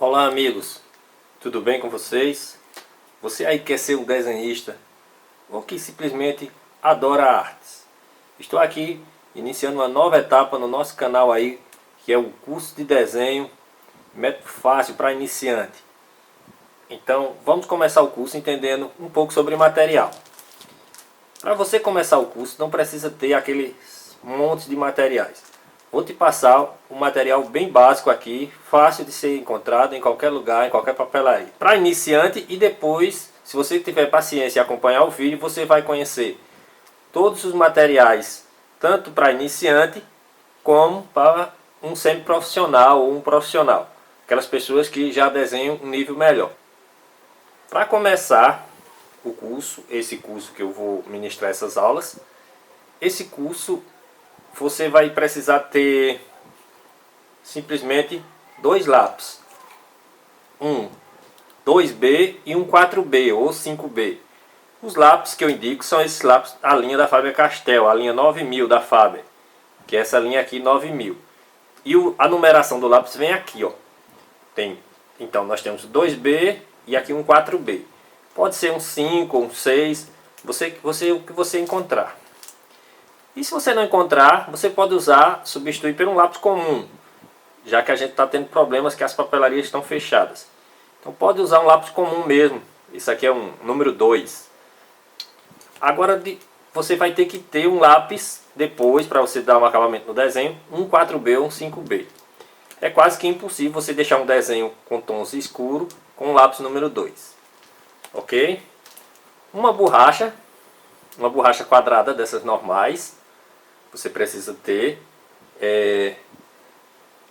Olá amigos, tudo bem com vocês? Você aí quer ser um desenhista ou que simplesmente adora artes? Estou aqui iniciando uma nova etapa no nosso canal aí, que é o curso de desenho, método fácil para iniciante. Então vamos começar o curso entendendo um pouco sobre material. Para você começar o curso não precisa ter aqueles montes de materiais. Vou te passar um material bem básico aqui, fácil de ser encontrado em qualquer lugar, em qualquer papelaria. Para iniciante, e depois, se você tiver paciência e acompanhar o vídeo, você vai conhecer todos os materiais, tanto para iniciante como para um semi-profissional ou um profissional. Aquelas pessoas que já desenham um nível melhor. Para começar o curso, esse curso que eu vou ministrar essas aulas, esse curso você vai precisar ter simplesmente dois lápis, um 2B e um 4B ou 5B. Os lápis que eu indico são esses lápis, a linha da Faber-Castell, a linha 9000 da Faber, que é essa linha aqui 9000. E a numeração do lápis vem aqui, ó. Então nós temos 2B e aqui um 4B. Pode ser um 5 ou um 6, o que você encontrar. E se você não encontrar, você pode substituir por um lápis comum, já que a gente está tendo problemas que as papelarias estão fechadas. Então pode usar um lápis comum mesmo. Isso aqui é um número 2. Agora você vai ter que ter um lápis depois, para você dar um acabamento no desenho, um 4B ou um 5B. É quase que impossível você deixar um desenho com tons escuros com um lápis número 2. Ok? Uma borracha quadrada dessas normais, você precisa ter,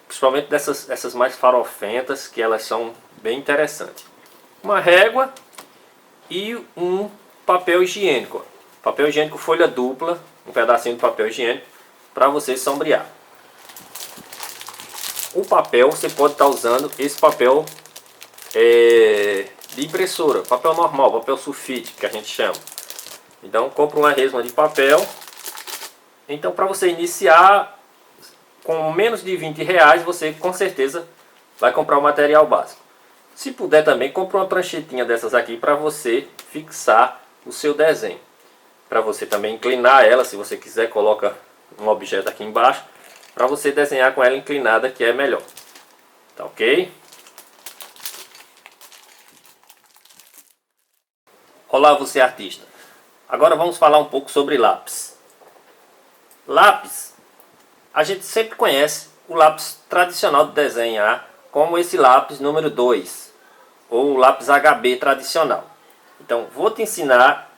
principalmente essas mais farofentas, que elas são bem interessantes. Uma régua e um papel higiênico. Papel higiênico folha dupla, um pedacinho de papel higiênico para você sombrear. O papel, você pode estar usando esse papel de impressora, papel normal, papel sulfite que a gente chama. Então compra uma resma de papel. Então para você iniciar com menos de R$20, você com certeza vai comprar o material básico. Se puder também, compre uma pranchetinha dessas aqui para você fixar o seu desenho. Para você também inclinar ela, se você quiser, coloca um objeto aqui embaixo, para você desenhar com ela inclinada, que é melhor. Tá ok? Olá, você artista. Agora vamos falar um pouco sobre lápis. Lápis, a gente sempre conhece o lápis tradicional de desenhar, como esse lápis número 2, ou o lápis HB tradicional. Então, vou te ensinar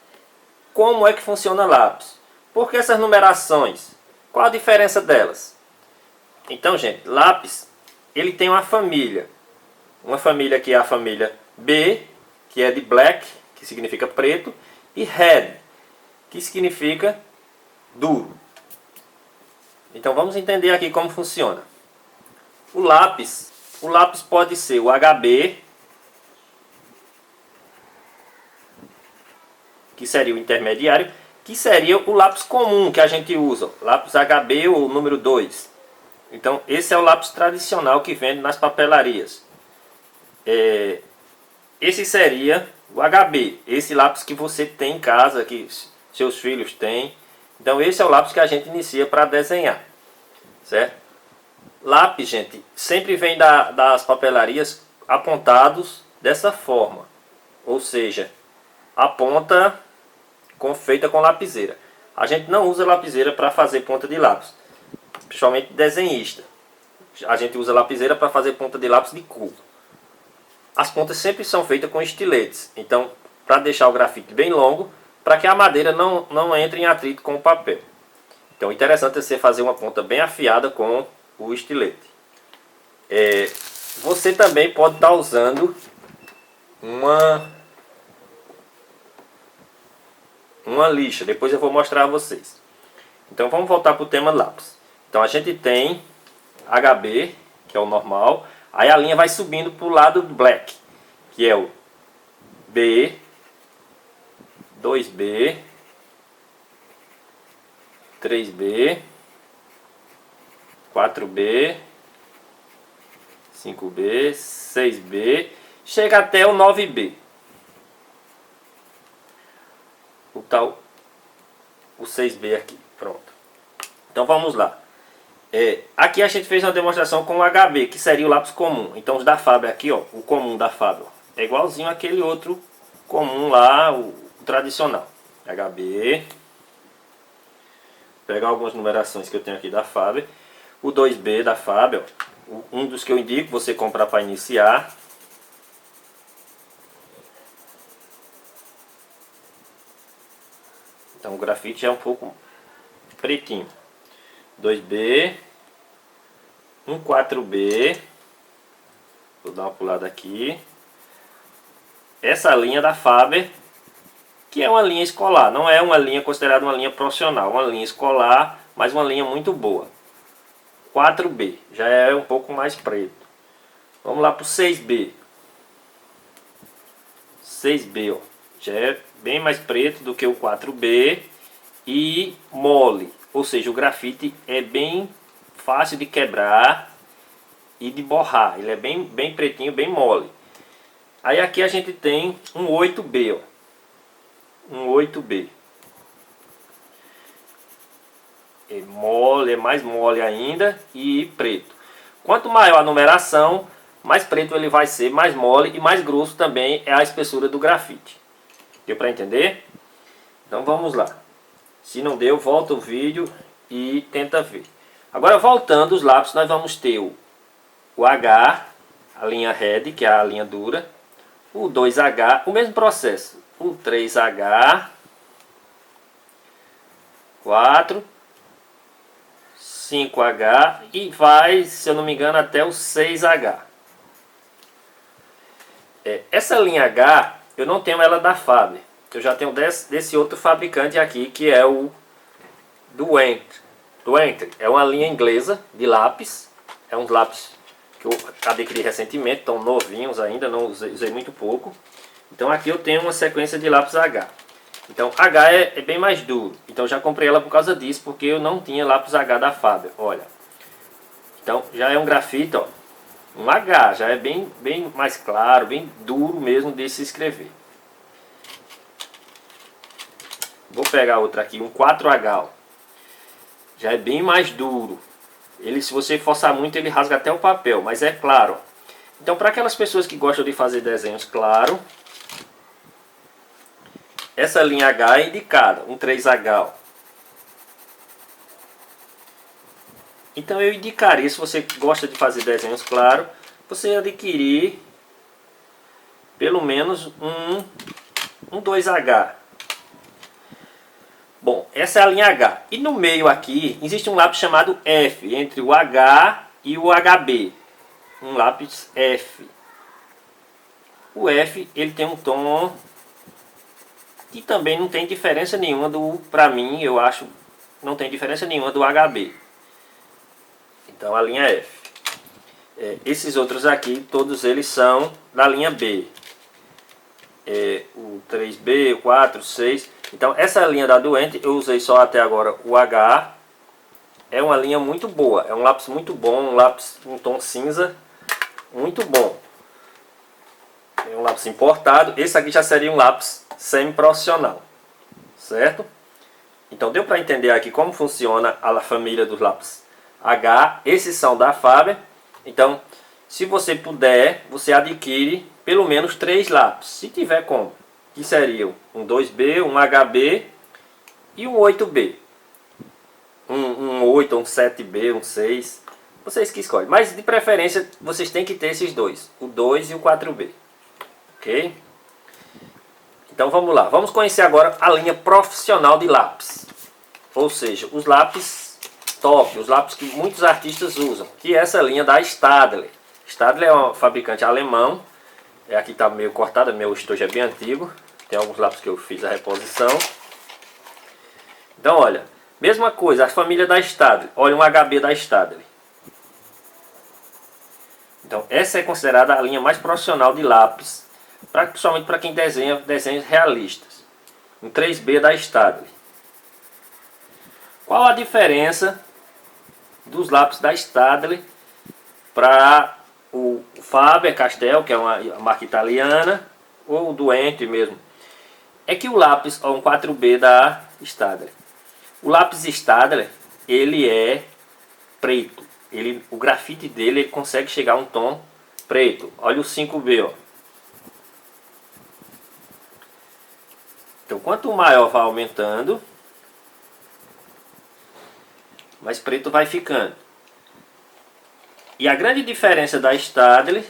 como é que funciona lápis. Por que essas numerações? Qual a diferença delas? Então, gente, lápis, ele tem uma família. Uma família que é a família B, que é de black, que significa preto, e red, que significa duro. Então vamos entender aqui como funciona. O lápis pode ser o HB, que seria o intermediário, que seria o lápis comum que a gente usa, lápis HB ou número 2. Então esse é o lápis tradicional que vende nas papelarias. Esse seria o HB, esse lápis que você tem em casa, que seus filhos têm. Então esse é o lápis que a gente inicia para desenhar, certo? Lápis, gente, sempre vem das papelarias apontados dessa forma, ou seja, a ponta feita com lapiseira. A gente não usa lapiseira para fazer ponta de lápis, principalmente desenhista. A gente usa lapiseira para fazer ponta de lápis de cor. As pontas sempre são feitas com estiletes, então para deixar o grafite bem longo, para que a madeira não entre em atrito com o papel. Então o interessante é você fazer uma ponta bem afiada com o estilete. Você também pode estar usando uma lixa, depois eu vou mostrar a vocês. Então vamos voltar para o tema lápis. Então a gente tem HB, que é o normal, aí a linha vai subindo para o lado do black, que é o B, 2B, 3B, 4B, 5B, 6B, chega até o 9B. O 6B aqui, pronto. Então vamos lá. Aqui a gente fez uma demonstração com o HB, que seria o lápis comum. Então os da Faber aqui, ó, o comum da Faber, é igualzinho àquele outro comum lá, o tradicional. HB. Pegar algumas numerações que eu tenho aqui da Faber. O 2B da Faber, ó, um dos que eu indico você comprar para iniciar. Então o grafite é um pouco pretinho. 2B, 4B, vou dar uma pulada aqui. Essa linha da Faber, que é uma linha escolar, não é uma linha considerada uma linha profissional, uma linha escolar, mas uma linha muito boa. 4B, já é um pouco mais preto. Vamos lá para o 6B. 6B, ó, já é bem mais preto do que o 4B e mole. Ou seja, o grafite é bem fácil de quebrar e de borrar. Ele é bem pretinho, bem mole. Aí aqui a gente tem um 8B, ó. Um 8B. É mole, é mais mole ainda e preto. Quanto maior a numeração, mais preto ele vai ser, mais mole e mais grosso também é a espessura do grafite. Deu para entender? Então vamos lá. Se não deu, volta o vídeo e tenta ver. Agora voltando os lápis, nós vamos ter o H, a linha Red, que é a linha dura. O 2H, o mesmo processo. O 3H, 4, 5H e vai, se eu não me engano, até o 6H. Essa linha H, eu não tenho ela da Faber. Eu já tenho desse outro fabricante aqui, que é o Duentry. É uma linha inglesa de lápis. É um lápis que eu adquiri recentemente, estão novinhos ainda, não usei muito pouco. Então aqui eu tenho uma sequência de lápis H. Então H é bem mais duro. Então já comprei ela por causa disso, porque eu não tinha lápis H da Faber. Olha. Então já é um grafite, ó. Um H, já é bem mais claro, bem duro mesmo de se escrever. Vou pegar outra aqui, um 4H, ó. Já é bem mais duro. Ele, se você forçar muito, ele rasga até o papel, mas é claro. Então, para aquelas pessoas que gostam de fazer desenhos claros, essa linha H é indicada, um 3H, ó. Então, eu indicaria, se você gosta de fazer desenhos claros, você adquirir pelo menos um 2H. Bom, essa é a linha H. E no meio aqui, existe um lápis chamado F, entre o H e o HB. Um lápis F. O F, ele tem um tom que também não tem diferença nenhuma para mim, eu acho, não tem diferença nenhuma do HB. Então, a linha F. Esses outros aqui, todos eles são da linha B. O 3B, o 4, 6... Então essa linha da Duentry, eu usei só até agora o H. É uma linha muito boa, é um lápis muito bom, um lápis em tom cinza, muito bom. É um lápis importado, esse aqui já seria um lápis semi-profissional, certo? Então deu para entender aqui como funciona a família dos lápis H. Esses são da Faber. Então, se você puder, você adquire pelo menos 3 lápis, se tiver como. Que seriam um 2B, um HB e um 8B. Um 8, um 7B, um 6. Vocês que escolhem. Mas de preferência vocês têm que ter esses dois. O 2 e o 4B. Ok? Então vamos lá. Vamos conhecer agora a linha profissional de lápis. Ou seja, os lápis top. Os lápis que muitos artistas usam. Que é essa linha da Staedtler. Staedtler é um fabricante alemão. Aqui está meio cortada, meu estojo é bem antigo. Tem alguns lápis que eu fiz a reposição. Então, olha, mesma coisa, a família da Staedtler. Olha um HB da Staedtler. Então, essa é considerada a linha mais profissional de lápis, principalmente para quem desenha desenhos realistas. Um 3B da Staedtler. Qual a diferença dos lápis da Staedtler para o Faber-Castell, que é uma marca italiana, ou do Ente mesmo. É que o lápis, ó, um 4B da Staedtler. O lápis Staedtler, ele é preto. O grafite dele ele consegue chegar a um tom preto. Olha o 5B, ó. Então, quanto maior vai aumentando, mais preto vai ficando. E a grande diferença da Staedtler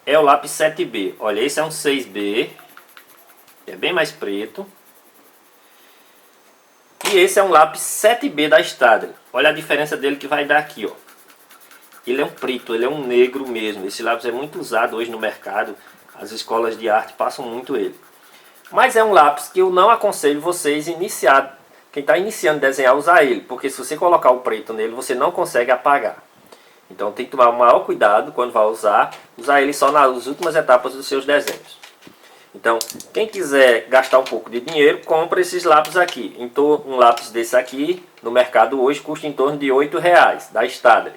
é o lápis 7B. Olha, esse é um 6B, é bem mais preto. E esse é um lápis 7B da Staedtler. Olha a diferença dele que vai dar aqui, ó. Ele é um preto, ele é um negro mesmo. Esse lápis é muito usado hoje no mercado. As escolas de arte passam muito ele. Mas é um lápis que eu não aconselho vocês iniciar. Quem está iniciando a desenhar, usar ele. Porque se você colocar o preto nele, você não consegue apagar. Então tem que tomar o maior cuidado quando vai usar ele só nas últimas etapas dos seus desenhos. Então, quem quiser gastar um pouco de dinheiro, compra esses lápis aqui. Então, um lápis desse aqui, no mercado hoje, custa em torno de R$8, da Staedtler.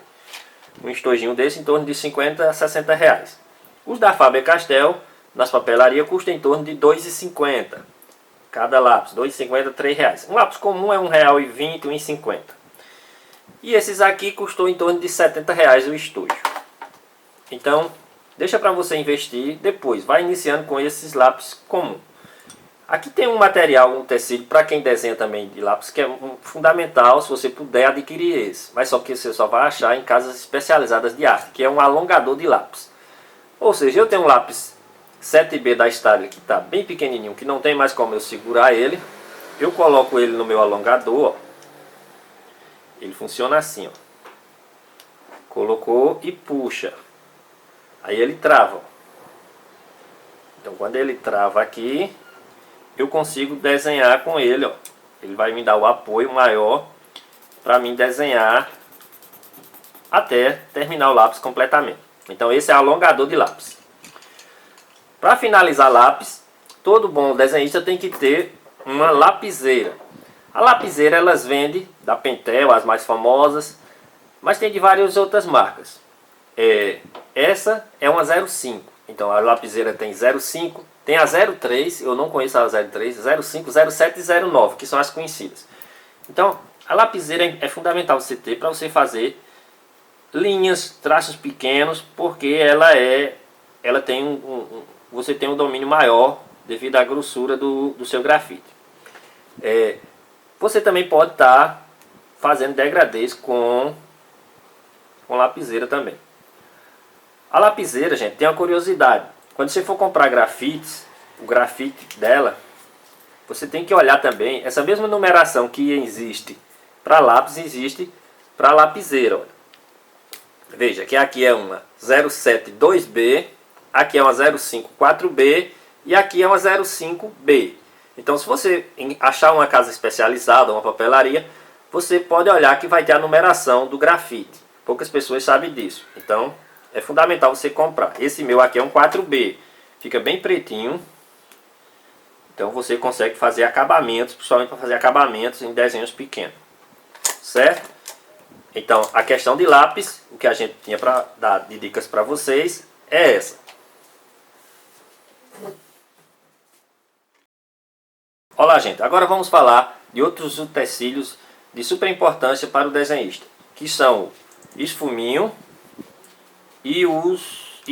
Um estojinho desse em torno de 50 a 60 reais. Os da Faber-Castell, nas papelarias, custam em torno de R$2,50. Cada lápis, R$2,50 a R$3. Um lápis comum é R$1,20, R$1,50. E esses aqui custou em torno de R$70 o estojo. Então, deixa para você investir depois. Vai iniciando com esses lápis comuns. Aqui tem um material, um tecido, para quem desenha também de lápis, que é fundamental se você puder adquirir esse. Mas só que você só vai achar em casas especializadas de arte, que é um alongador de lápis. Ou seja, eu tenho um lápis 7B da Staedtler que está bem pequenininho, que não tem mais como eu segurar ele. Eu coloco ele no meu alongador, ó. Ele funciona assim, ó. Colocou e puxa. Aí ele trava. Então quando ele trava aqui, eu consigo desenhar com ele, ó. Ele vai me dar o apoio maior para mim desenhar até terminar o lápis completamente. Então esse é o alongador de lápis. Para finalizar lápis, todo bom desenhista tem que ter uma lapiseira. A lapiseira elas vendem da Pentel, as mais famosas, mas tem de várias outras marcas. Essa é uma 05. Então a lapiseira tem 05, tem a 03, eu não conheço a 03, 05, 07 e 09, que são as conhecidas. Então a lapiseira é fundamental você ter para você fazer linhas, traços pequenos, porque ela tem você tem um domínio maior devido à grossura do seu grafite. Você também pode estar fazendo degradês com lapiseira também. A lapiseira, gente, tem uma curiosidade. Quando você for comprar grafites, o grafite dela, você tem que olhar também, essa mesma numeração que existe para lápis, existe para lapiseira. Olha. Veja que aqui é uma 07 2B, aqui é uma 05 4B e aqui é uma 05B. Então se você achar uma casa especializada, uma papelaria, você pode olhar que vai ter a numeração do grafite. Poucas pessoas sabem disso. Então é fundamental você comprar. Esse meu aqui é um 4B. Fica bem pretinho. Então você consegue fazer acabamentos, principalmente para fazer acabamentos em desenhos pequenos. Certo? Então a questão de lápis, o que a gente tinha para dar de dicas para vocês é essa. Olá, gente. Agora vamos falar de outros utensílios de super importância para o desenhista, que são o esfuminho e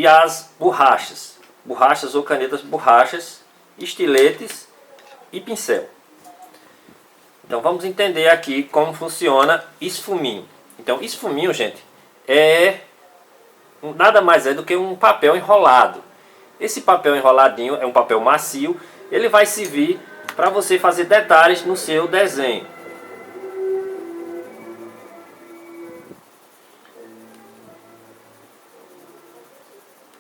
as borrachas. Borrachas ou canetas borrachas, estiletes e pincel. Então vamos entender aqui como funciona esfuminho. Então esfuminho, gente, nada mais é do que um papel enrolado. Esse papel enroladinho é um papel macio, ele vai servir para você fazer detalhes no seu desenho.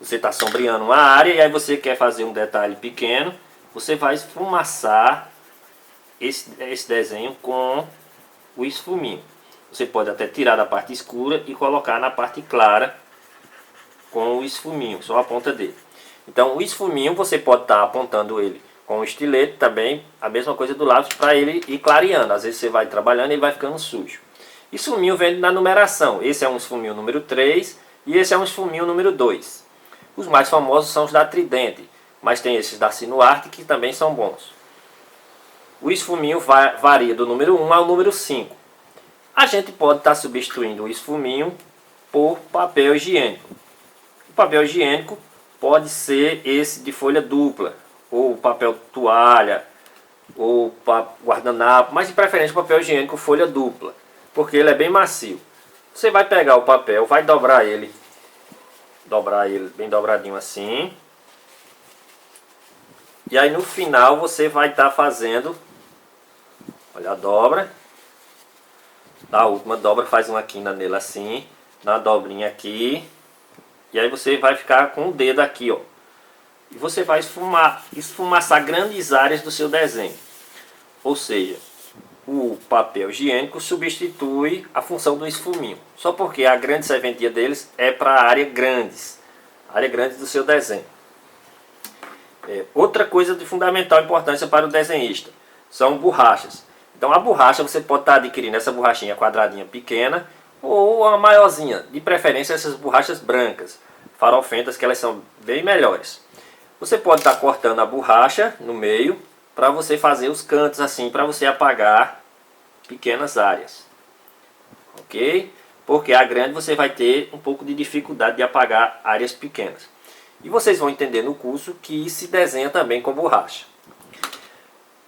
Você está sombreando uma área e aí você quer fazer um detalhe pequeno, você vai esfumaçar esse desenho com o esfuminho. Você pode até tirar da parte escura e colocar na parte clara com o esfuminho, só a ponta dele. Então o esfuminho você pode estar apontando ele com o estilete também, a mesma coisa do lápis, para ele ir clareando. Às vezes você vai trabalhando e ele vai ficando sujo. Esfuminho vem na numeração. Esse é um esfuminho número 3 e esse é um esfuminho número 2. Os mais famosos são os da Tridente, mas tem esses da Sinuarte que também são bons. O esfuminho varia do número 1 ao número 5. A gente pode estar substituindo o esfuminho por papel higiênico. O papel higiênico pode ser esse de folha dupla, ou papel toalha, ou guardanapo, mas de preferência papel higiênico folha dupla, porque ele é bem macio. Você vai pegar o papel, vai dobrar ele bem dobradinho assim, e aí no final você vai estar fazendo, olha a dobra, da última dobra, faz uma quina nele assim, na dobrinha aqui, e aí você vai ficar com o dedo aqui, ó. E você vai esfumaçar grandes áreas do seu desenho. Ou seja, o papel higiênico substitui a função do esfuminho. Só porque a grande serventia deles é para área grande do seu desenho. Outra coisa de fundamental importância para o desenhista são borrachas. Então a borracha você pode estar adquirindo essa borrachinha quadradinha pequena ou a maiorzinha. De preferência essas borrachas brancas, farofentas, que elas são bem melhores. Você pode estar cortando a borracha no meio para você fazer os cantos assim, para você apagar pequenas áreas. Ok? Porque a grande você vai ter um pouco de dificuldade de apagar áreas pequenas. E vocês vão entender no curso que se desenha também com borracha.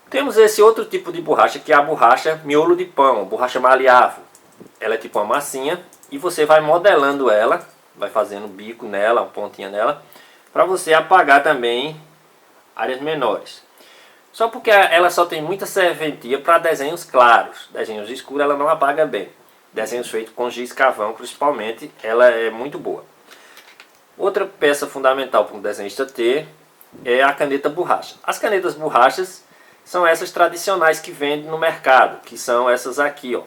Temos esse outro tipo de borracha que é a borracha miolo de pão, borracha maleável. Ela é tipo uma massinha e você vai modelando ela, vai fazendo um bico nela, uma pontinha nela, para você apagar também áreas menores. Só porque ela só tem muita serventia para desenhos claros. Desenhos escuros ela não apaga bem. Desenhos feitos com giz carvão, principalmente, ela é muito boa. Outra peça fundamental para um desenhista ter é a caneta borracha. As canetas borrachas são essas tradicionais que vendem no mercado, que são essas aqui, ó.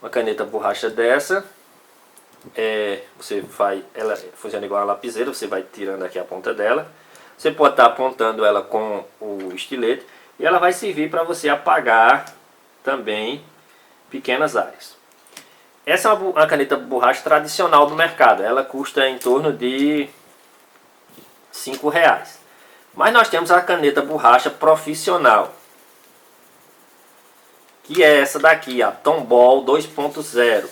Uma caneta borracha dessa, ela funciona igual a lapiseira, você vai tirando aqui a ponta dela. Você pode estar apontando ela com o estilete e ela vai servir para você apagar também pequenas áreas. Essa é uma caneta borracha tradicional do mercado, ela custa em torno de R$5. Mas nós temos a caneta borracha profissional, que é essa daqui, a Tombow 2.0.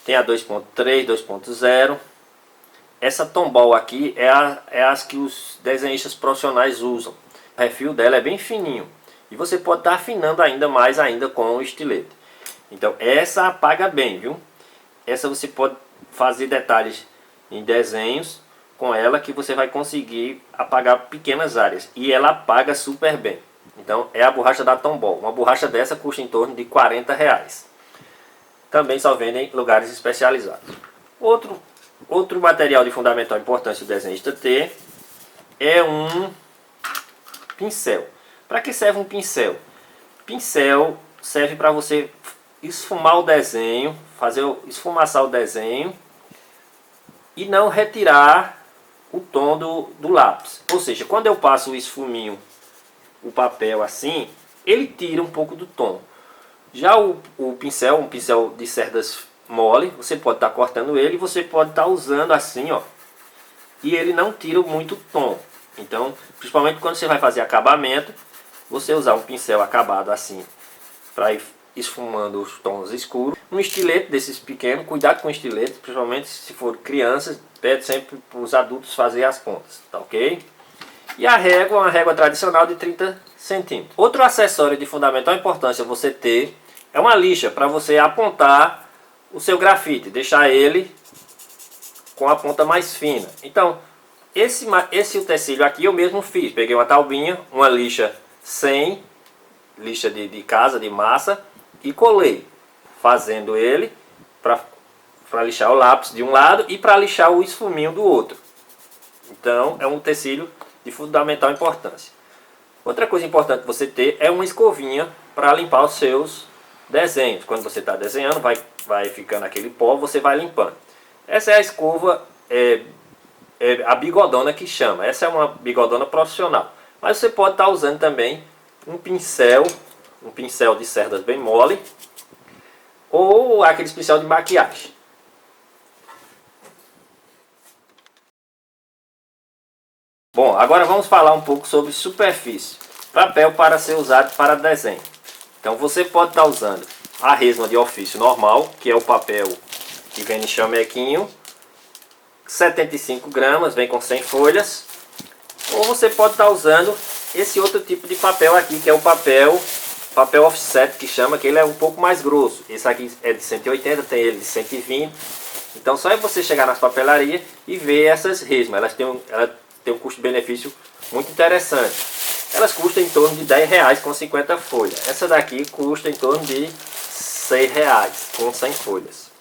Tem a 2.3, 2.0. Essa Tombow aqui é as que os desenhistas profissionais usam. O refil dela é bem fininho. E você pode estar afinando ainda mais com o estilete. Então essa apaga bem, viu? Essa você pode fazer detalhes em desenhos com ela que você vai conseguir apagar pequenas áreas. E ela apaga super bem. Então é a borracha da Tombow. Uma borracha dessa custa em torno de R$40. Também só vendem em lugares especializados. Outro material de fundamental importância do desenhista ter é um pincel. Para que serve um pincel? Pincel serve para você esfumar o desenho, esfumaçar o desenho e não retirar o tom do lápis. Ou seja, quando eu passo o esfuminho, o papel assim, ele tira um pouco do tom. Já o pincel, um pincel de cerdas mole, você pode estar cortando ele, você pode estar usando assim, ó, e ele não tira muito tom. Então, principalmente quando você vai fazer acabamento, você usar um pincel acabado assim, para ir esfumando os tons escuros. Um estilete desses pequenos, cuidado com o estilete, principalmente se for crianças, pede sempre para os adultos fazer as pontas, tá ok? E a régua, uma régua tradicional de 30 centímetros. Outro acessório de fundamental importância você ter é uma lixa para você apontar o seu grafite, deixar ele com a ponta mais fina. Então, esse utensílio aqui eu mesmo fiz. Peguei uma taubinha, uma lixa 100, lixa de casa, de massa, e colei, fazendo ele para lixar o lápis de um lado e para lixar o esfuminho do outro. Então, é um utensílio de fundamental importância. Outra coisa importante você ter é uma escovinha para limpar os seus desenhos. Quando você está desenhando, vai ficando aquele pó, você vai limpando. Essa é a escova, a bigodona que chama. Essa é uma bigodona profissional. Mas você pode estar usando também um pincel de cerdas bem mole, ou aquele pincel de maquiagem. Bom, agora vamos falar um pouco sobre superfície. Papel para ser usado para desenho. Então você pode estar usando a resma de ofício normal, que é o papel que vem em chamequinho, 75 gramas, vem com 100 folhas. Ou você pode estar usando esse outro tipo de papel aqui, que é o papel offset, que chama, que ele é um pouco mais grosso. Esse aqui é de 180, tem ele de 120. Então só é você chegar nas papelarias e ver essas resmas. Elas têm um custo-benefício muito interessante. Elas custam em torno de R$10 com 50 folhas. Essa daqui custa em torno de R$6 com 100 folhas.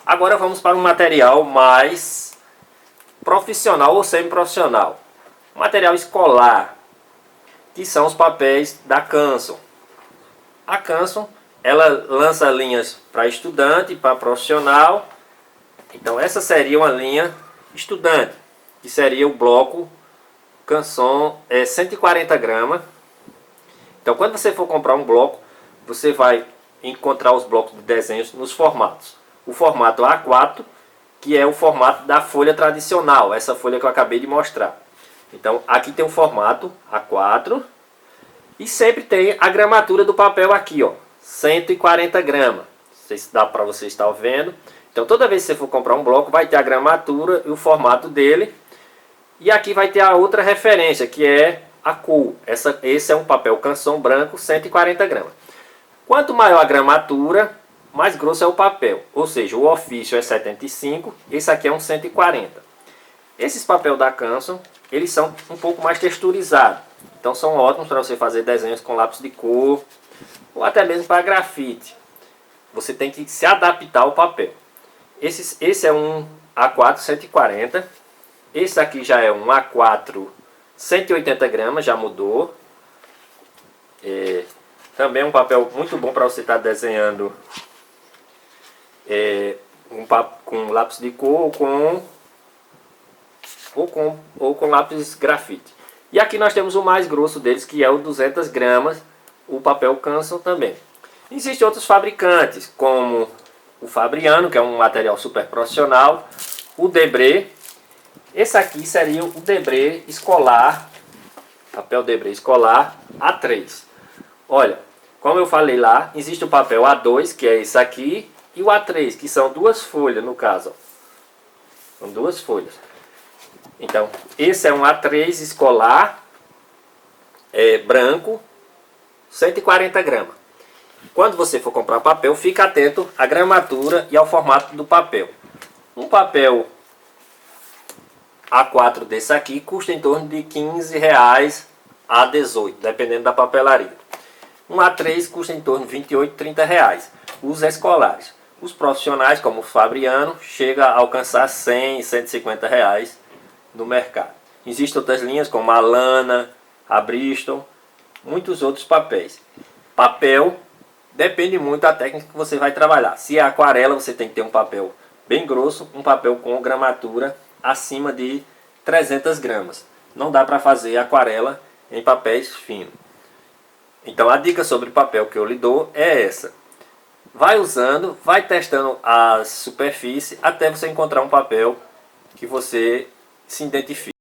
Agora vamos para um material mais profissional ou semi-profissional. Material escolar, que são os papéis da Canson. A Canson, ela lança linhas para estudante, para profissional. Então essa seria uma linha estudante, que seria o bloco Canson 140 gramas. Então quando você for comprar um bloco, você vai encontrar os blocos de desenhos nos formatos. O formato A4, que é o formato da folha tradicional, essa folha que eu acabei de mostrar. Então aqui tem o formato A4 e sempre tem a gramatura do papel aqui, ó, 140 gramas. Não sei se dá para você estar vendo. Então toda vez que você for comprar um bloco, vai ter a gramatura e o formato dele. E aqui vai ter a outra referência, que é a cor. Esse é um papel Canson branco, 140 gramas. Quanto maior a gramatura, mais grosso é o papel. Ou seja, o ofício é 75, esse aqui é um 140. Esses papéis da Canson, eles são um pouco mais texturizados. Então são ótimos para você fazer desenhos com lápis de cor, ou até mesmo para grafite. Você tem que se adaptar ao papel. Esse é um A4 140. Esse aqui já é um A4 180 gramas, já mudou. Também é um papel muito bom para você estar desenhando com lápis de cor ou com lápis grafite. E aqui nós temos o mais grosso deles, que é o 200 gramas, o papel Canson também. Existem outros fabricantes, como o Fabriano, que é um material super profissional, o Debré. Esse aqui seria o Debré escolar, papel Debré escolar A3. Olha, como eu falei lá, existe o papel A2, que é esse aqui, e o A3, que são duas folhas no caso. São duas folhas. Então, esse é um A3 escolar, branco, 140 gramas. Quando você for comprar papel, fica atento à gramatura e ao formato do papel. Um papel A4 desse aqui custa em torno de R$15 a R$18, dependendo da papelaria. Um A3 custa em torno de R$28, R$30. Os escolares. Os profissionais, como o Fabriano, chega a alcançar R$100, R$150 no mercado. Existem outras linhas como a Lana, a Bristol, muitos outros papéis. Papel depende muito da técnica que você vai trabalhar. Se é aquarela, você tem que ter um papel bem grosso, um papel com gramatura acima de 300 gramas. Não dá para fazer aquarela em papéis finos. Então a dica sobre papel que eu lhe dou é essa. Vai usando, vai testando a superfície até você encontrar um papel que você se identifique.